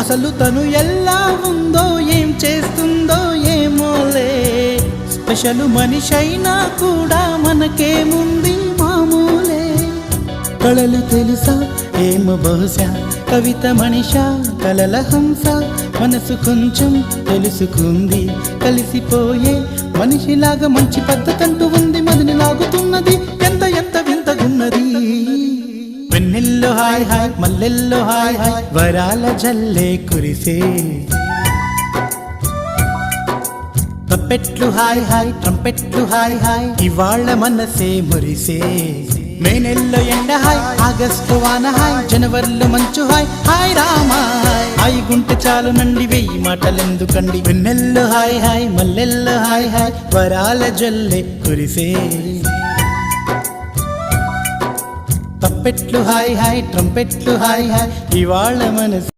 అసలు తను ఎలా ఉందో ఏం చేస్తుందో ఏమోలే, స్పెషల్ మనిషైనా కూడా మనకేముంది మామూలే. కళలు తెలుసా ఏమో బహుశా, కవిత మనిషా కలల హంస, మనసు కొంచెం తెలుసుకుంది కలిసిపోయే మనిషిలాగా, మంచి పద్ధతంటూ ఉంది మదిని లాగుతున్నది, ఎంత ఎంత వింతగున్నది. వెన్నెల్లో హాయ్ హాయ్ మల్లెల్లో హాయ్ హాయ్, వరాల జల్లే కురిసే. తప్పెట్లు హాయ్ హాయ్ ట్రంపెట్లు హాయ్ హాయ్, ఇవాళ్ళ మనసే మురిసే. మే నెలలో ఎండ హాయ్, ఆగస్టు వాన హాయ్, జనవరిలో మంచు హాయ్, హాయ్ రామా హాయ్ గుంటె చాలు నండి వెయ్యి మాటలెందుకండి. వెన్నెల్లో హాయ్ హాయ్ మల్లెల్లో హాయ్ హాయ్, వరాల జల్లే కురిసే. తప్పెట్లు హాయ్ హాయ్ ట్రంపెట్లు హాయ్ హాయ్, ఇవాళ్ళ మనసు